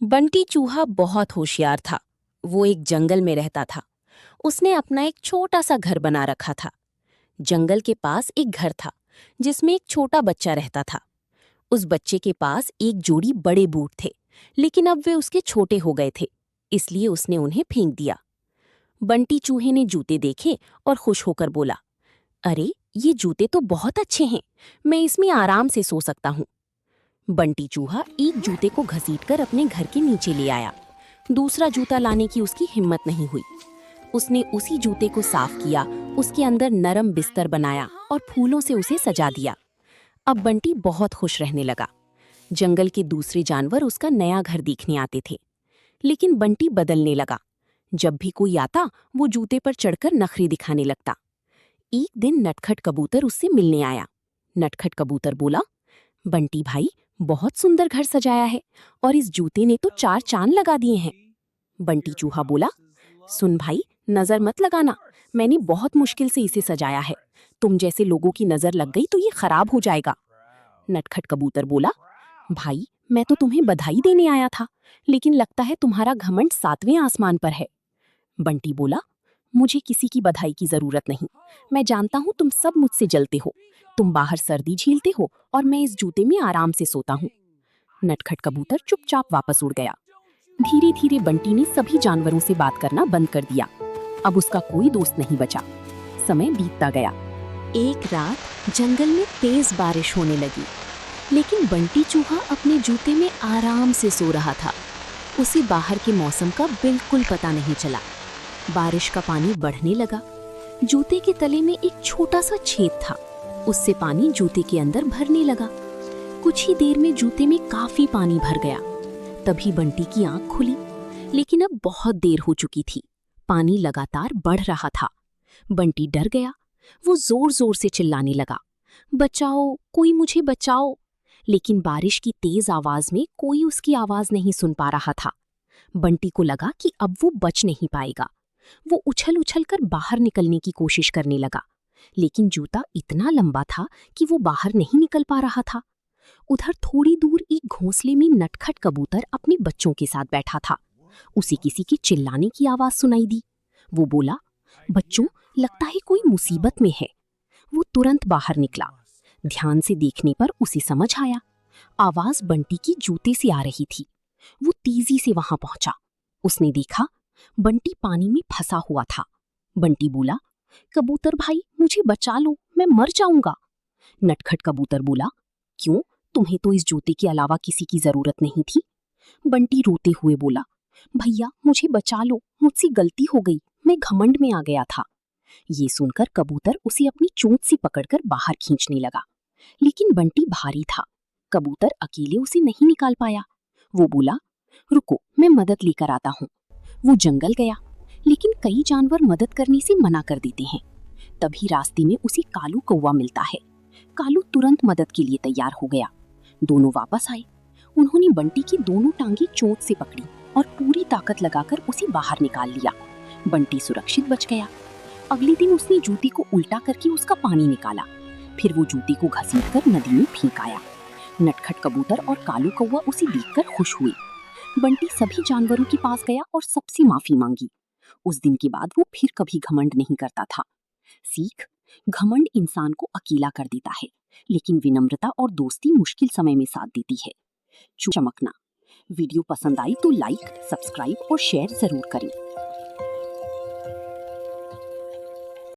बंटी चूहा बहुत होशियार था। वो एक जंगल में रहता था। उसने अपना एक छोटा सा घर बना रखा था। जंगल के पास एक घर था जिसमें एक छोटा बच्चा रहता था। उस बच्चे के पास एक जोड़ी बड़े बूट थे, लेकिन अब वे उसके छोटे हो गए थे, इसलिए उसने उन्हें फेंक दिया। बंटी चूहे ने जूते देखे और खुश होकर बोला, अरे, ये जूते तो बहुत अच्छे हैं, मैं इसमें आराम से सो सकता हूँ। बंटी चूहा एक जूते को घसीटकर अपने घर के नीचे ले आया। दूसरा जूता लाने की उसकी हिम्मत नहीं हुई। उसने उसी जूते को साफ किया, उसके अंदर नरम बिस्तर बनाया और फूलों से उसे सजा दिया। अब बंटी बहुत खुश रहने लगा। जंगल के दूसरे जानवर उसका नया घर देखने आते थे, लेकिन बंटी बदलने लगा। जब भी कोई आता, वो जूते पर चढ़कर नखरे दिखाने लगता। एक दिन नटखट कबूतर उससे मिलने आया। नटखट कबूतर बोला, बंटी भाई, बहुत सुंदर घर सजाया है और इस जूते ने तो 4 चांद लगा दिए हैं। बंटी चूहा बोला, सुन भाई, नजर मत लगाना, मैंने बहुत मुश्किल से इसे सजाया है। तुम जैसे लोगों की नजर लग गई तो ये खराब हो जाएगा। नटखट कबूतर बोला, भाई, मैं तो तुम्हें बधाई देने आया था, लेकिन लगता है तुम्हारा घमंड 7वें आसमान पर है। बंटी बोला, मुझे किसी की बधाई की जरूरत नहीं। मैं जानता हूँ तुम सब मुझसे जलते हो। तुम बाहर सर्दी झेलते हो और मैं इस जूते में आराम से सोता हूँ। नटखट कबूतर चुपचाप वापस उड़ गया। धीरे धीरे बंटी ने सभी जानवरों से बात करना बंद कर दिया। अब उसका कोई दोस्त नहीं बचा। समय बीतता गया। एक रात जंगल में तेज बारिश होने लगी, लेकिन बंटी चूहा अपने जूते में आराम से सो रहा था। उसे बाहर के मौसम का बिल्कुल पता नहीं चला। बारिश का पानी बढ़ने लगा। जूते के तले में एक छोटा सा छेद था, उससे पानी जूते के अंदर भरने लगा। कुछ ही देर में जूते में काफी पानी भर गया। तभी बंटी की आंख खुली, लेकिन अब बहुत देर हो चुकी थी। पानी लगातार बढ़ रहा था। बंटी डर गया। वो जोर जोर से चिल्लाने लगा, बचाओ, कोई मुझे बचाओ। लेकिन बारिश की तेज आवाज में कोई उसकी आवाज नहीं सुन पा रहा था। बंटी को लगा कि अब वो बच नहीं पाएगा। वो उछल उछल कर बाहर निकलने की कोशिश करने लगा, लेकिन जूता इतना लंबा था कि वो बाहर नहीं निकल पा रहा था। उधर थोड़ी दूर एक घोंसले में नटखट कबूतर अपने बच्चों के साथ बैठा था। उसे किसी के चिल्लाने की आवाज सुनाई दी। वो बोला, बच्चों, लगता है कोई मुसीबत में है। वो तुरंत बाहर निकला। ध्यान से देखने पर उसे समझ आया, आवाज बंटी की जूते से आ रही थी। वो तेजी से वहां पहुंचा। उसने देखा, बंटी पानी में फंसा हुआ था। बंटी बोला, कबूतर भाई, मुझे बचा लो, मैं मर जाऊंगा। नटखट कबूतर बोला, क्यों, तुम्हें तो इस जूते के अलावा किसी की जरूरत नहीं थी। बंटी रोते हुए बोला, भैया, मुझे बचा लो, मुझसे गलती हो गई, मैं घमंड में आ गया था। ये सुनकर कबूतर उसे अपनी चोंच से पकड़कर बाहर खींचने लगा, लेकिन बंटी भारी था। कबूतर अकेले उसे नहीं निकाल पाया। वो बोला, रुको, मैं मदद लेकर आता हूँ। वो जंगल गया, लेकिन कई जानवर मदद करने से मना कर देते हैं। तभी रास्ते में उसे कालू कौवा मिलता है। कालू तुरंत मदद के लिए तैयार हो गया। दोनों वापस आए। उन्होंने बंटी की दोनों टांगें चोंच से पकड़ी और पूरी ताकत लगाकर उसे बाहर निकाल लिया। बंटी सुरक्षित बच गया। अगले दिन उसने जूते को उल्टा करके उसका पानी निकाला। फिर वो जूते को घसीटकर नदी में फेंक आया। नटखट कबूतर और कालू कौवा उसे देखकर खुश हुए। बंटी सभी जानवरों के पास गया और सबसे माफी मांगी। उस दिन के बाद वो फिर कभी घमंड नहीं करता था। सीख, घमंड इंसान को अकेला कर देता है, लेकिन विनम्रता और दोस्ती मुश्किल समय में साथ देती है। चमकना। वीडियो पसंद आई तो लाइक, सब्सक्राइब और शेयर जरूर करें।